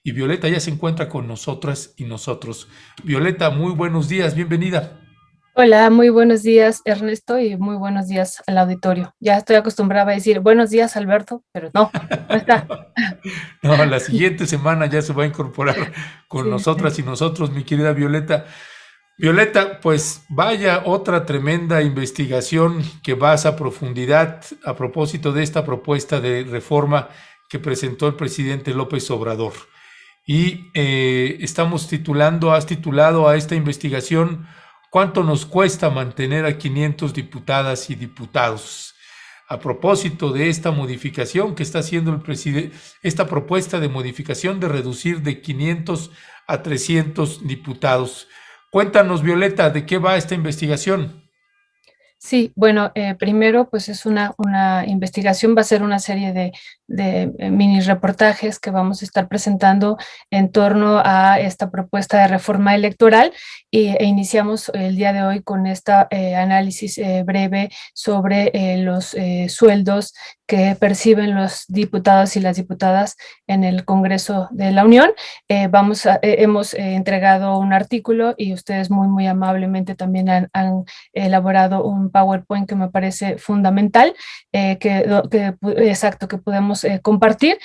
y Violeta ya se encuentra con nosotras y nosotros. Violeta, muy buenos días, bienvenida. Hola, muy buenos días Ernesto y muy buenos días al auditorio. Ya estoy acostumbrada a decir buenos días Alberto, pero no está. No, la siguiente semana ya se va a incorporar con Sí, nosotras y nosotros, mi querida Violeta. Violeta, pues vaya otra tremenda investigación que vas a profundidad a propósito de esta propuesta de reforma que presentó el presidente López Obrador. Y has titulado a esta investigación ¿Cuánto nos cuesta mantener a 500 diputadas y diputados? A propósito de esta modificación que está haciendo el presidente, esta propuesta de modificación de reducir de 500 a 300 diputados. Cuéntanos, Violeta, ¿de qué va esta investigación? sí, bueno, primero pues es una investigación, va a ser una serie de mini reportajes que vamos a estar presentando en torno a esta propuesta de reforma electoral e iniciamos el día de hoy con este análisis breve sobre los sueldos que perciben los diputados y las diputadas en el Congreso de la Unión. Hemos entregado un artículo y ustedes muy amablemente también han elaborado un PowerPoint que me parece fundamental, exacto, que podemos compartir,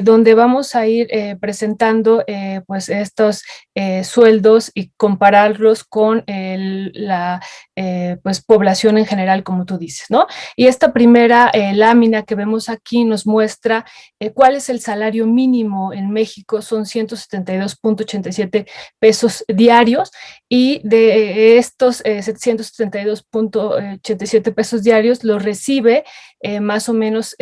donde vamos a ir presentando pues estos sueldos y compararlos con la pues población en general, como tú dices, ¿no? Y esta primera lámina que vemos aquí nos muestra cuál es el salario mínimo en México, son 172.87 pesos diarios, y de estos 772.87 pesos diarios los recibe más o menos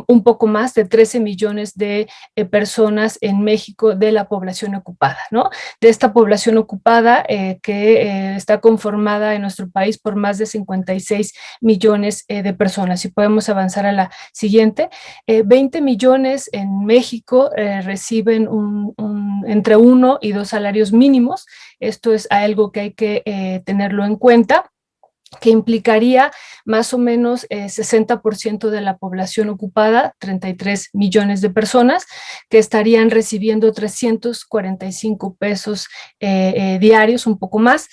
un poco más de 13 millones de personas en México de la población ocupada, ¿no? De esta población ocupada que está conformada en nuestro país por más de 56 millones de personas. Si podemos avanzar a la siguiente, 20 millones en México reciben entre uno y dos salarios mínimos. Esto es algo que hay que tenerlo en cuenta, que implicaría más o menos 60% de la población ocupada, 33 millones de personas, que estarían recibiendo 345 pesos diarios, un poco más,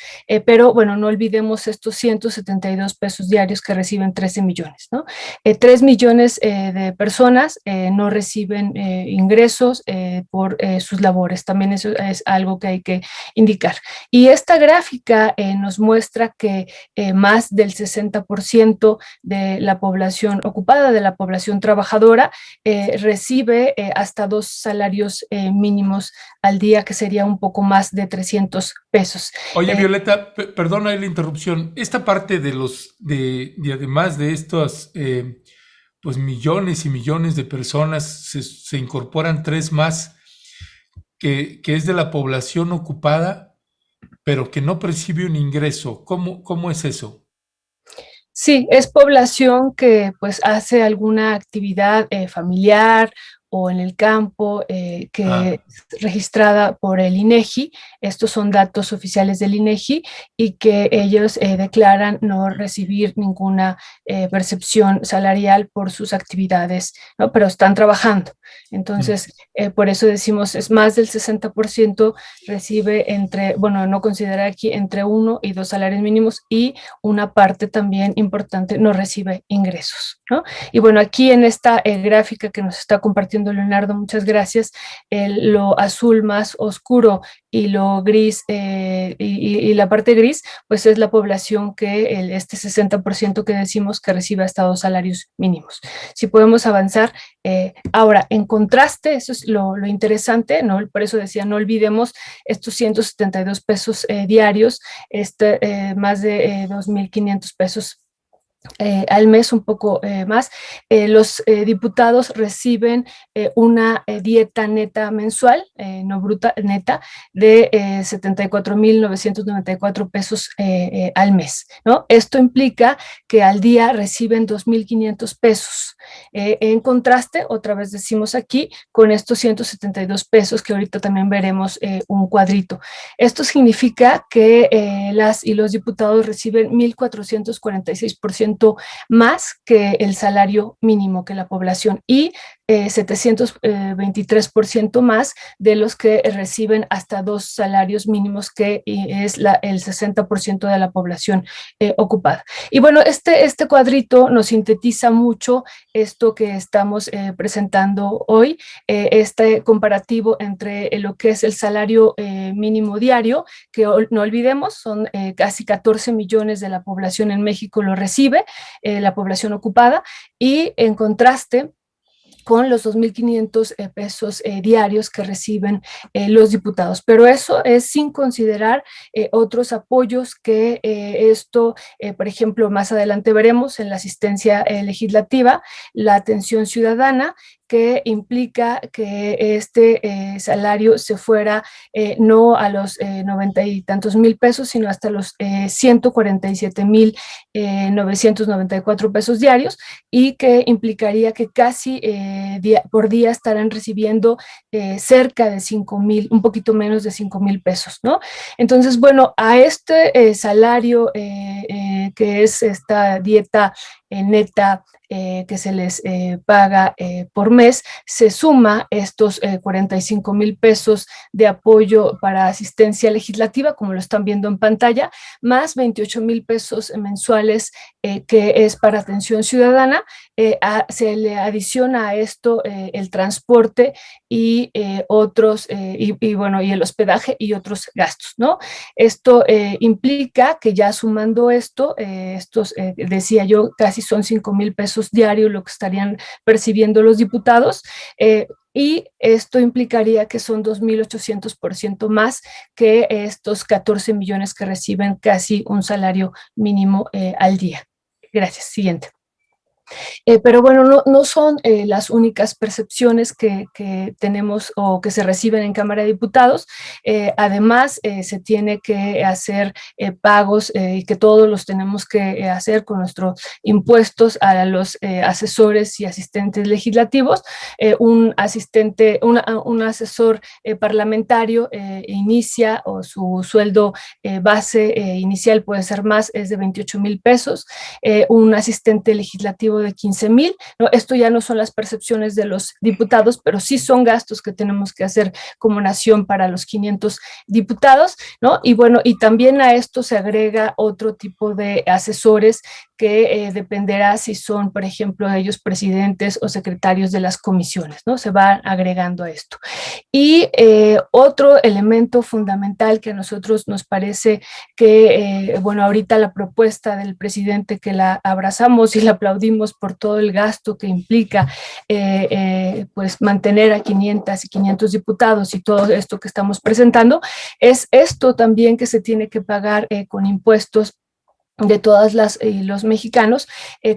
pero bueno, no olvidemos estos 172 pesos diarios que reciben 13 millones, ¿no? 3 millones de personas no reciben ingresos por sus labores, también eso es algo que hay que indicar. Y esta gráfica nos muestra que más del 60% de la población ocupada, de la población trabajadora, recibe hasta dos salarios mínimos al día, que sería un poco más de 300 pesos. Oye, Violeta, perdona la interrupción. Esta parte de además de estos, pues millones y millones de personas, se incorporan tres más, que es de la población ocupada, pero que no percibe un ingreso. ¿Cómo es eso? Sí, es población que pues hace alguna actividad familiar o en el campo que Ah, es registrada por el INEGI. Estos son datos oficiales del INEGI y que ellos declaran no recibir ninguna percepción salarial por sus actividades, ¿no? Pero están trabajando. mm. Entonces, por eso decimos, es más del 60% recibe entre, bueno, no considerar aquí entre uno y dos salarios mínimos, y una parte también importante no recibe ingresos, ¿no? Y bueno, aquí en esta gráfica que nos está compartiendo Leonardo, muchas gracias, lo azul más oscuro y lo gris y la parte gris, pues es la población que este 60% que decimos que recibe hasta dos salarios mínimos. Si podemos avanzar, ahora, en contraste, eso es lo interesante, ¿no? Por eso decía, no olvidemos estos 172 pesos diarios, más de 2.500 pesos al mes, un poco más. Los diputados reciben una dieta neta mensual, no bruta, neta, de 74.994 pesos al mes, ¿no? Esto implica que al día reciben 2.500 pesos. En contraste, otra vez decimos aquí, con estos 172 pesos que ahorita también veremos un cuadrito. Esto significa que las y los diputados reciben 1.446% más que el salario mínimo, que la población, y 723% más de los que reciben hasta 2 salarios mínimos, que es el 60% de la población ocupada. Y bueno, este cuadrito nos sintetiza mucho esto que estamos presentando hoy, este comparativo entre lo que es el salario mínimo diario, que no olvidemos, son casi 14 millones de la población en México lo recibe, la población ocupada, y en contraste con los 2.500 pesos diarios que reciben los diputados. Pero eso es sin considerar otros apoyos que por ejemplo, más adelante veremos en la asistencia legislativa, la atención ciudadana, que implica que este salario se fuera no a los 90 y tantos mil pesos, sino hasta los 147,994 pesos diarios, y que implicaría que casi por día estarán recibiendo cerca de 5,000, un poquito menos de 5,000 pesos, ¿no? Entonces, bueno, a este salario que es esta dieta neta que se les paga por mes, se suma estos 45,000 pesos de apoyo para asistencia legislativa, como lo están viendo en pantalla, más 28,000 pesos mensuales que es para atención ciudadana. Se le adiciona a esto el transporte y otros, bueno, y el hospedaje y otros gastos, ¿no? Esto implica que ya sumando esto, decía yo, casi son 5,000 pesos diarios lo que estarían percibiendo los diputados, y esto implicaría que son 2.800% más que estos 14 millones que reciben casi un salario mínimo al día. Gracias. Siguiente. Pero bueno, no son las únicas percepciones que tenemos o que se reciben en Cámara de Diputados. Además, se tiene que hacer pagos y que todos los tenemos que hacer con nuestros impuestos a los asesores y asistentes legislativos. Un asesor parlamentario inicia, o su sueldo base inicial puede ser más, es de 28,000 pesos. Un asistente legislativo de 15,000, ¿no? Esto ya no son las percepciones de los diputados, pero sí son gastos que tenemos que hacer como nación para los 500 diputados, ¿no? Y bueno, y también a esto se agrega otro tipo de asesores que dependerá si son, por ejemplo, ellos presidentes o secretarios de las comisiones, ¿no? Se va agregando a esto. Y otro elemento fundamental que a nosotros nos parece que, bueno, ahorita la propuesta del presidente, que la abrazamos y la aplaudimos por todo el gasto que implica pues mantener a 500 y 500 diputados y todo esto que estamos presentando, es esto también que se tiene que pagar con impuestos de todas los mexicanos,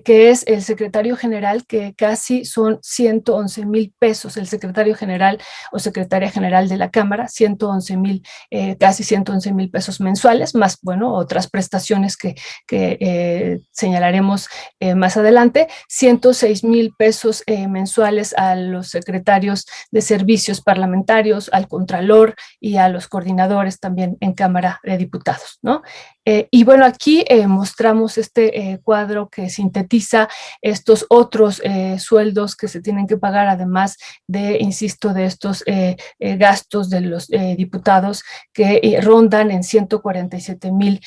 que es el secretario general, que casi son 111,000 pesos, el secretario general o secretaria general de la Cámara, 111,000, casi 111,000 pesos mensuales, más, bueno, otras prestaciones que señalaremos más adelante, 106,000 pesos mensuales a los secretarios de servicios parlamentarios, al contralor y a los coordinadores también en Cámara de Diputados, ¿no? Y bueno, aquí mostramos este cuadro que sintetiza estos otros sueldos que se tienen que pagar, además de, insisto, de estos gastos de los diputados, que rondan en 147,000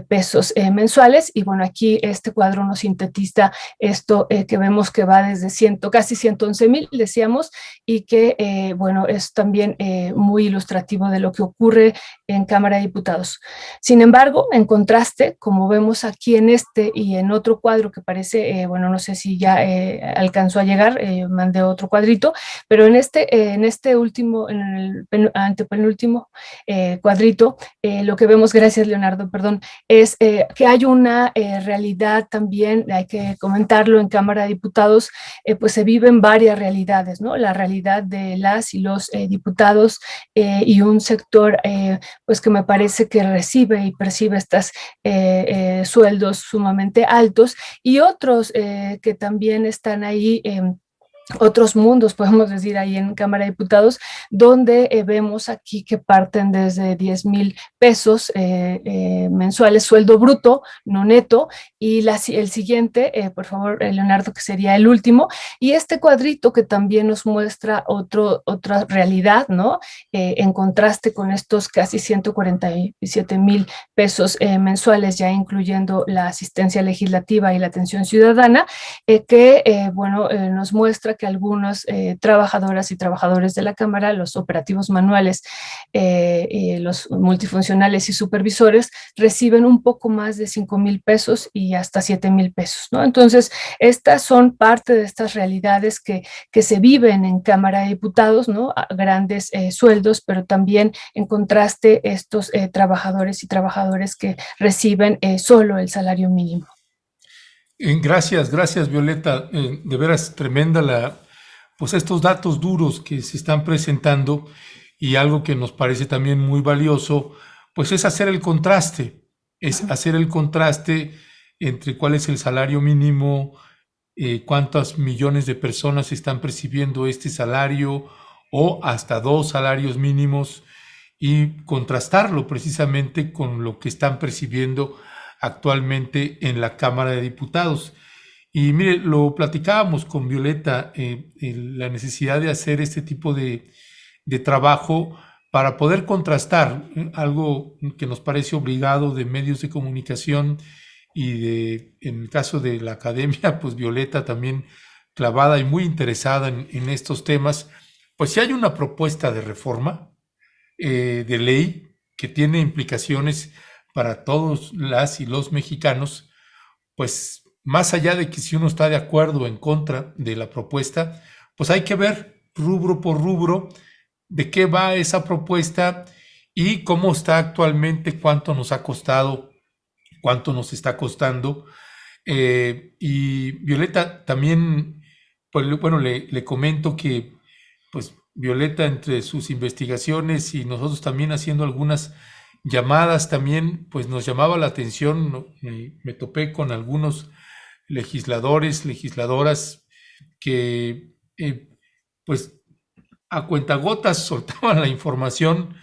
pesos mensuales. Y bueno, aquí este cuadro nos sintetiza esto que vemos que va desde casi 111,000, decíamos, y que, bueno, es también muy ilustrativo de lo que ocurre en Cámara de Diputados. Sin embargo, en contraste, como vemos aquí en este y en otro cuadro que parece, bueno, no sé si ya alcanzó a llegar, mandé otro cuadrito, pero en este último, en el antepenúltimo cuadrito, lo que vemos, gracias Leonardo, perdón, es que hay una realidad también, hay que comentarlo, en Cámara de Diputados, pues se viven varias realidades, ¿no? La realidad de las y los diputados y un sector, pues que me parece que recibe y percibe estas sueldos sumamente altos, y otros que también están ahí otros mundos, podemos decir, ahí en Cámara de Diputados, donde vemos aquí que parten desde 10,000 pesos mensuales, sueldo bruto, no neto, y el siguiente, por favor, Leonardo, que sería el último, y este cuadrito que también nos muestra otra realidad, ¿no? En contraste con estos casi 147,000 pesos mensuales, ya incluyendo la asistencia legislativa y la atención ciudadana, bueno, nos muestra que algunos trabajadoras y trabajadores de la Cámara, los operativos manuales, los multifuncionales y supervisores, reciben un poco más de 5,000 pesos y hasta 7,000 pesos, ¿no? Entonces, estas son parte de estas realidades que se viven en Cámara de Diputados, ¿no? A grandes sueldos, pero también en contraste estos trabajadores y trabajadoras que reciben solo el salario mínimo. Gracias, Violeta. De veras tremenda pues estos datos duros que se están presentando, y algo que nos parece también muy valioso, pues es hacer el contraste, entre cuál es el salario mínimo, cuántos millones de personas están percibiendo este salario o hasta 2 salarios mínimos, y contrastarlo precisamente con lo que están percibiendo actualmente en la Cámara de Diputados. Y mire, lo platicábamos con Violeta, la necesidad de hacer este tipo de trabajo para poder contrastar algo que nos parece obligado de medios de comunicación y en el caso de la academia, pues Violeta también clavada y muy interesada en estos temas. Pues si hay una propuesta de reforma de ley que tiene implicaciones para todos las y los mexicanos, pues más allá de que si uno está de acuerdo o en contra de la propuesta, pues hay que ver rubro por rubro de qué va esa propuesta y cómo está actualmente, cuánto nos ha costado, cuánto nos está costando. Y Violeta también, pues bueno, le comento que pues Violeta, entre sus investigaciones y nosotros también haciendo algunas llamadas, también pues nos llamaba la atención, me topé con algunos legisladores, legisladoras que pues a cuentagotas soltaban la información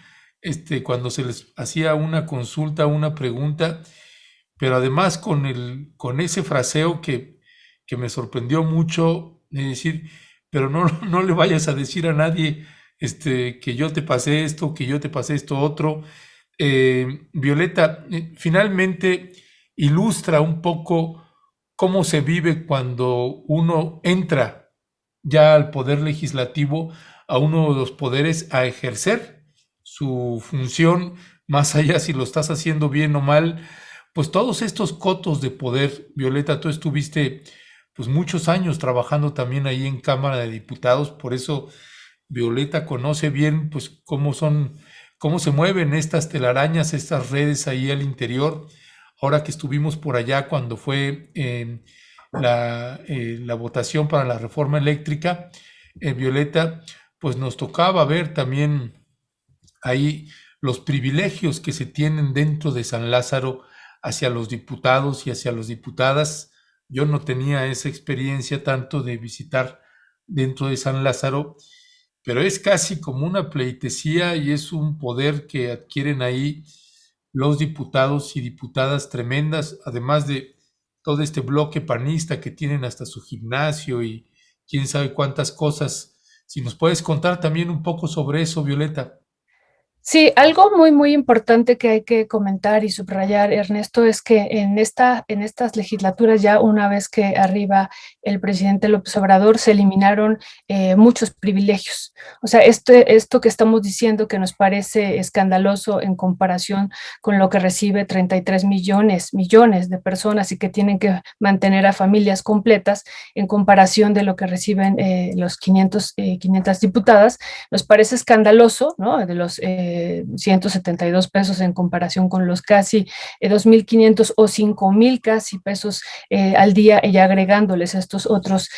cuando se les hacía una consulta, una pregunta, pero además con ese fraseo que me sorprendió mucho, de decir, pero no le vayas a decir a nadie que yo te pasé esto, que yo te pasé esto otro. Violeta, finalmente ilustra un poco cómo se vive cuando uno entra ya al poder legislativo, a uno de los poderes, a ejercer su función, más allá si lo estás haciendo bien o mal, pues todos estos cotos de poder. Violeta, tú estuviste pues muchos años trabajando también ahí en Cámara de Diputados, por eso Violeta conoce bien pues cómo se mueven estas telarañas, estas redes ahí al interior. Ahora que estuvimos por allá cuando fue la votación para la reforma eléctrica, Violeta, pues nos tocaba ver también ahí los privilegios que se tienen dentro de San Lázaro hacia los diputados y hacia las diputadas. Yo no tenía esa experiencia tanto de visitar dentro de San Lázaro, pero es casi como una pleitesía y es un poder que adquieren ahí los diputados y diputadas tremendas, además de todo este bloque panista que tienen hasta su gimnasio y quién sabe cuántas cosas. Si nos puedes contar también un poco sobre eso, Violeta. Sí, algo muy, muy importante que hay que comentar y subrayar, Ernesto, es que en estas legislaturas, ya una vez que arriba el presidente López Obrador, se eliminaron muchos privilegios. O sea, esto que estamos diciendo que nos parece escandaloso en comparación con lo que recibe 33 millones de personas y que tienen que mantener a familias completas en comparación de lo que reciben los 500 diputadas, nos parece escandaloso, ¿no? De los 172 pesos en comparación con los casi 2,500 o 5,000 casi pesos al día, y agregándoles estos otros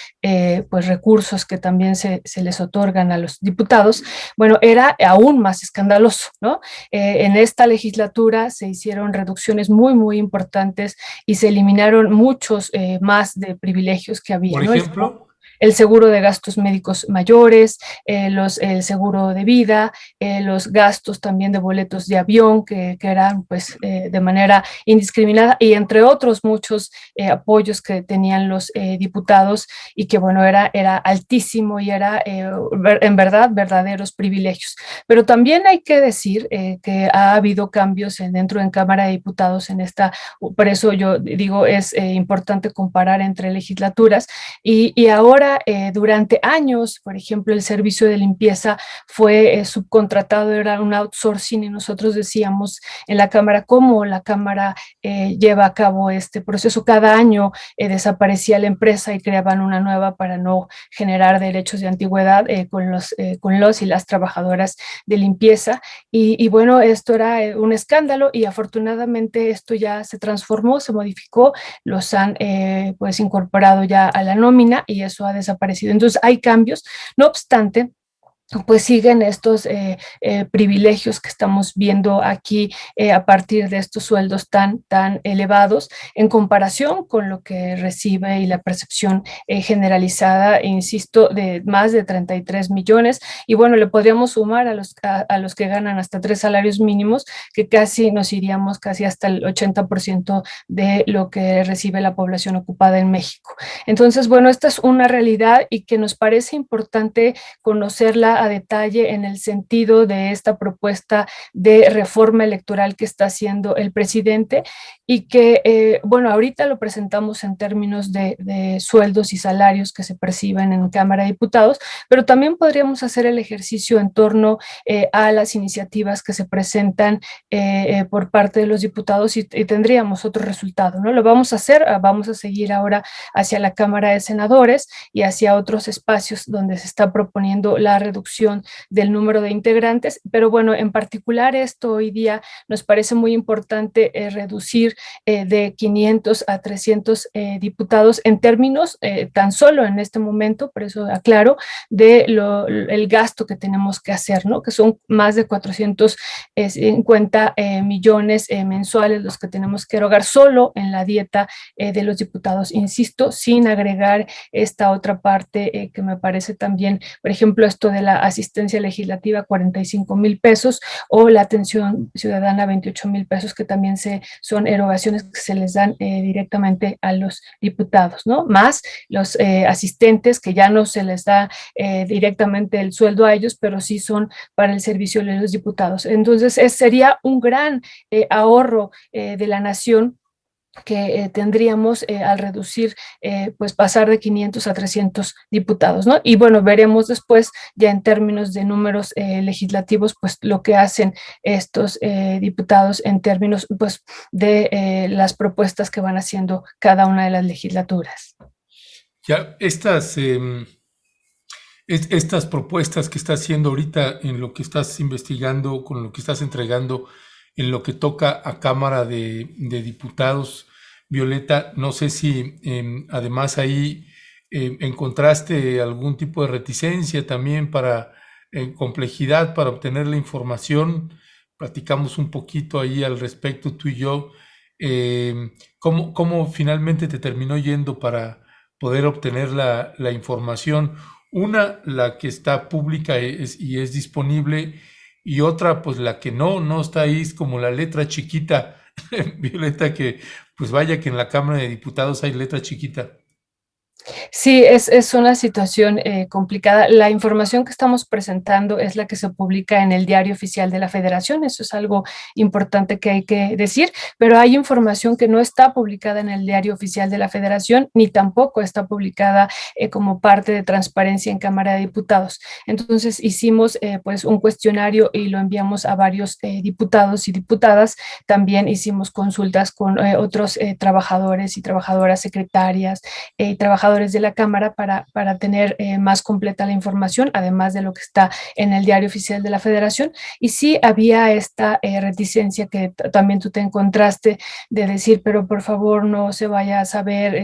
pues recursos que también se les otorgan a los diputados. Bueno, era aún más escandaloso, ¿no? En esta legislatura se hicieron reducciones muy, muy importantes y se eliminaron muchos más de privilegios que había, Por ¿no? ejemplo. el seguro de gastos médicos mayores, el seguro de vida, los gastos también de boletos de avión que eran pues de manera indiscriminada y entre otros muchos apoyos que tenían los diputados y que bueno, era altísimo y era en verdad verdaderos privilegios. Pero también hay que decir que ha habido cambios dentro en Cámara de Diputados en esta, por eso yo digo es importante comparar entre legislaturas y ahora durante años, por ejemplo, el servicio de limpieza fue subcontratado, era un outsourcing y nosotros decíamos en la Cámara cómo la Cámara lleva a cabo este proceso. Cada año desaparecía la empresa y creaban una nueva para no generar derechos de antigüedad con los y las trabajadoras de limpieza. Y bueno, esto era un escándalo y afortunadamente esto ya se transformó, se modificó, los han pues incorporado ya a la nómina y eso ha desaparecido. Entonces hay cambios, no obstante, pues siguen estos privilegios que estamos viendo aquí a partir de estos sueldos tan elevados en comparación con lo que recibe y la percepción generalizada, insisto, de más de 33 millones. Y bueno, le podríamos sumar a los que ganan hasta 3 salarios mínimos, que casi nos iríamos casi hasta el 80% de lo que recibe la población ocupada en México. Entonces, bueno, esta es una realidad y que nos parece importante conocerla a detalle en el sentido de esta propuesta de reforma electoral que está haciendo el presidente y que, bueno, ahorita lo presentamos en términos de sueldos y salarios que se perciben en Cámara de Diputados, pero también podríamos hacer el ejercicio en torno a las iniciativas que se presentan por parte de los diputados y tendríamos otro resultado, ¿no? Lo vamos a hacer, vamos a seguir ahora hacia la Cámara de Senadores y hacia otros espacios donde se está proponiendo la reducción del número de integrantes, pero bueno, en particular esto hoy día nos parece muy importante reducir de 500 a 300 diputados en términos tan solo en este momento, por eso aclaro, el gasto que tenemos que hacer, ¿no? Que son más de 450 millones mensuales los que tenemos que erogar solo en la dieta de los diputados, insisto, sin agregar esta otra parte que me parece también, por ejemplo, esto de la asistencia legislativa, 45,000 pesos, o la atención ciudadana, 28,000 pesos, que también son erogaciones que se les dan directamente a los diputados, ¿no? Más los asistentes, que ya no se les da directamente el sueldo a ellos, pero sí son para el servicio de los diputados. Entonces, sería un gran ahorro de la nación que tendríamos al reducir, pues pasar de 500 a 300 diputados, ¿no? Y bueno, veremos después ya en términos de números legislativos, pues lo que hacen estos diputados en términos, pues, de las propuestas que van haciendo cada una de las legislaturas. Ya, estas propuestas que estás haciendo ahorita en lo que estás investigando, con lo que estás entregando, en lo que toca a Cámara de Diputados, Violeta, no sé si además ahí encontraste algún tipo de reticencia también para complejidad para obtener la información. Platicamos un poquito ahí al respecto tú y yo. ¿Cómo finalmente te terminó yendo para poder obtener la información? Una, la que está pública y es disponible, y otra, pues la que no está ahí, es como la letra chiquita, Violeta, que pues vaya que en la Cámara de Diputados hay letra chiquita. Sí, es una situación complicada. La información que estamos presentando es la que se publica en el Diario Oficial de la Federación, eso es algo importante que hay que decir, pero hay información que no está publicada en el Diario Oficial de la Federación, ni tampoco está publicada como parte de transparencia en Cámara de Diputados. Entonces hicimos pues un cuestionario y lo enviamos a varios diputados y diputadas. También hicimos consultas con otros trabajadores y trabajadoras, secretarias y trabajadores de la Cámara para tener más completa la información, además de lo que está en el Diario Oficial de la Federación. Y sí había esta reticencia que también tú te encontraste de decir, pero por favor no se vaya a saber,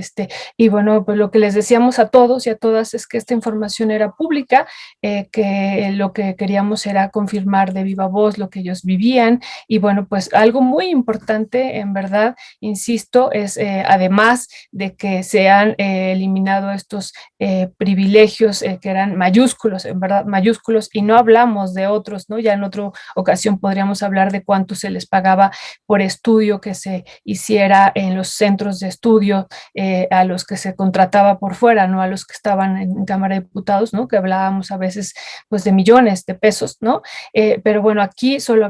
y bueno, pues lo que les decíamos a todos y a todas es que esta información era pública, que lo que queríamos era confirmar de viva voz lo que ellos vivían, y bueno, pues algo muy importante, en verdad, insisto, es además de que se han eliminado entregado estos privilegios que eran mayúsculos, en verdad mayúsculos, y no hablamos de otros, ¿no? Ya en otra ocasión podríamos hablar de cuánto se les pagaba por estudio que se hiciera en los centros de estudio, a los que se contrataba por fuera, no a los que estaban en Cámara de Diputados, ¿no? Que hablábamos a veces pues de millones de pesos, ¿no? Pero bueno, aquí solo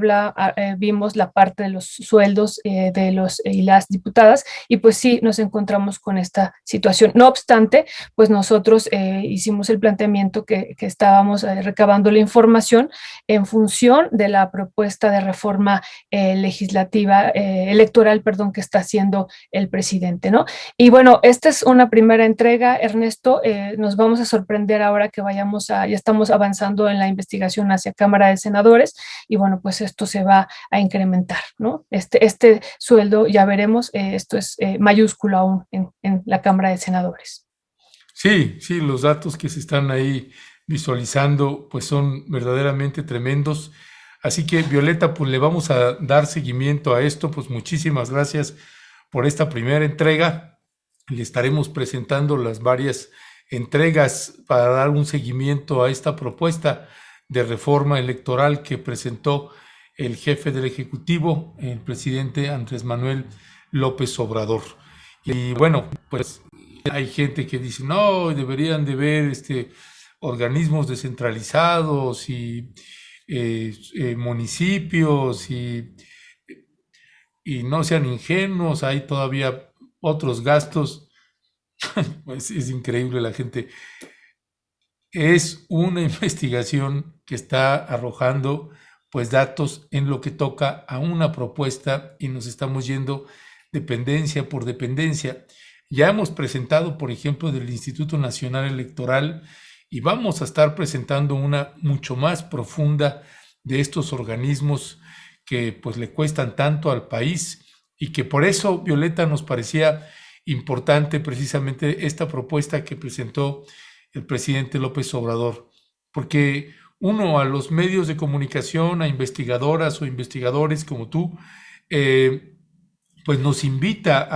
vimos la parte de los sueldos de los y las diputadas, y pues sí nos encontramos con esta situación. No obstante, pues nosotros hicimos el planteamiento que estábamos recabando la información en función de la propuesta de reforma legislativa, electoral, perdón, que está haciendo el presidente, ¿no? Y bueno, esta es una primera entrega, Ernesto. Nos vamos a sorprender ahora que ya estamos avanzando en la investigación hacia Cámara de Senadores, y bueno, pues esto se va a incrementar, ¿no? Este sueldo, ya veremos, esto es mayúsculo aún en la Cámara de Senadores. Sí, sí, los datos que se están ahí visualizando pues son verdaderamente tremendos. Así que, Violeta, pues le vamos a dar seguimiento a esto. Pues muchísimas gracias por esta primera entrega. Le estaremos presentando las varias entregas para dar un seguimiento a esta propuesta de reforma electoral que presentó el jefe del Ejecutivo, el presidente Andrés Manuel López Obrador. Y bueno, pues hay gente que dice, no, deberían de ver organismos descentralizados y municipios y no sean ingenuos, hay todavía otros gastos. Pues es increíble la gente. Es una investigación que está arrojando pues datos en lo que toca a una propuesta y nos estamos yendo dependencia por dependencia. Ya hemos presentado, por ejemplo, del Instituto Nacional Electoral, y vamos a estar presentando una mucho más profunda de estos organismos que pues le cuestan tanto al país, y que por eso, Violeta, nos parecía importante precisamente esta propuesta que presentó el presidente López Obrador, porque uno, a los medios de comunicación, a investigadoras o investigadores como tú, pues nos invita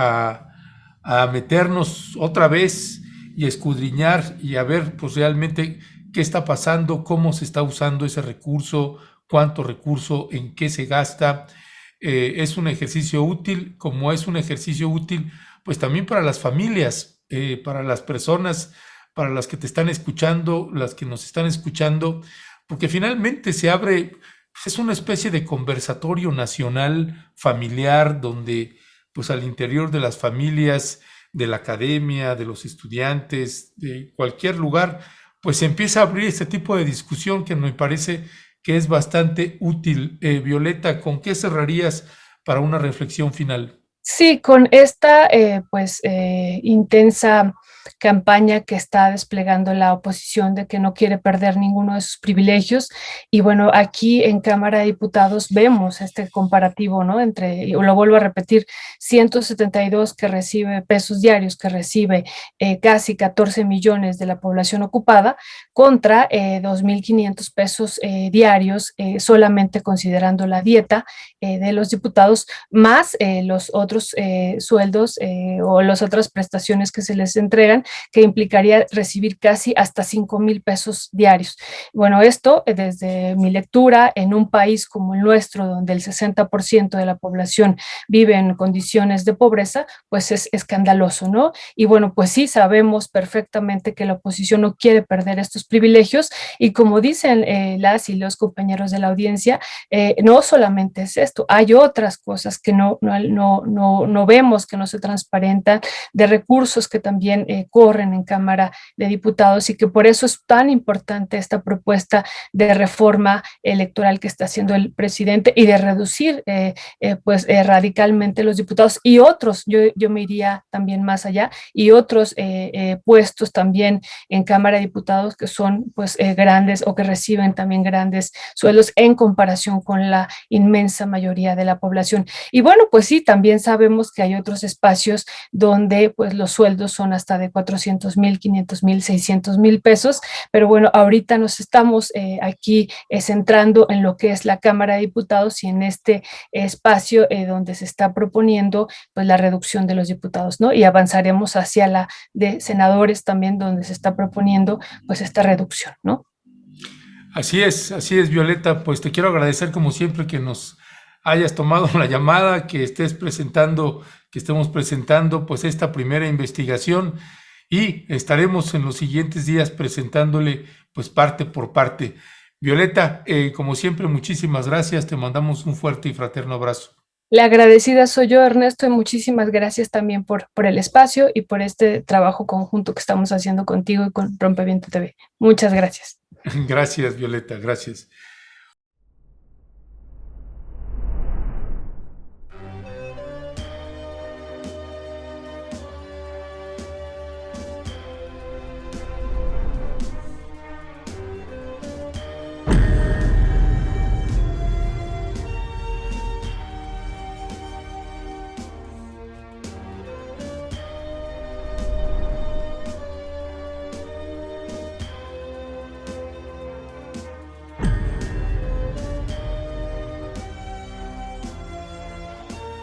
a meternos otra vez y escudriñar y a ver pues realmente qué está pasando, cómo se está usando ese recurso, cuánto recurso, en qué se gasta. Es un ejercicio útil, como es un ejercicio útil pues también para las familias, para las personas, para las que te están escuchando, las que nos están escuchando, porque finalmente se abre, pues es una especie de conversatorio nacional familiar donde pues al interior de las familias, de la academia, de los estudiantes, de cualquier lugar, pues se empieza a abrir este tipo de discusión que me parece que es bastante útil. Violeta, ¿con qué cerrarías para una reflexión final? Sí, con esta intensa campaña que está desplegando la oposición de que no quiere perder ninguno de sus privilegios. Y bueno, aquí en Cámara de Diputados vemos este comparativo, ¿no? Entre, y lo vuelvo a repetir, 172 que recibe pesos diarios, que recibe casi 14 millones de la población ocupada, contra 2.500 pesos diarios, solamente considerando la dieta de los diputados, más los otros sueldos o las otras prestaciones que se les entregan, que implicaría recibir casi hasta 5,000 pesos diarios. Bueno, esto desde mi lectura, en un país como el nuestro, donde el 60% de la población vive en condiciones de pobreza, pues es escandaloso, ¿no? Y bueno, pues sí, sabemos perfectamente que la oposición no quiere perder estos privilegios, y como dicen las y los compañeros de la audiencia, no solamente es esto, hay otras cosas que no vemos, que no se transparentan, de recursos que también corren en Cámara de Diputados, y que por eso es tan importante esta propuesta de reforma electoral que está haciendo el presidente, y de reducir radicalmente los diputados y otros, yo me iría también más allá, y otros puestos también en Cámara de Diputados que son pues grandes, o que reciben también grandes sueldos en comparación con la inmensa mayoría de la población. Y bueno, pues sí, también sabemos que hay otros espacios donde pues los sueldos son hasta de 400,000, 500,000, 600,000 pesos, pero bueno, ahorita nos estamos aquí centrando en lo que es la Cámara de Diputados y en este espacio donde se está proponiendo pues la reducción de los diputados, ¿no? Y avanzaremos hacia la de senadores también, donde se está proponiendo pues esta reducción, ¿no? Así es, Violeta. Pues te quiero agradecer como siempre que nos hayas tomado la llamada, que estemos presentando pues esta primera investigación y estaremos en los siguientes días presentándole pues parte por parte. Violeta, como siempre, muchísimas gracias. Te mandamos un fuerte y fraterno abrazo. La agradecida soy yo, Ernesto, y muchísimas gracias también por el espacio y por este trabajo conjunto que estamos haciendo contigo y con Rompeviento TV. Muchas gracias. Gracias, Violeta, gracias.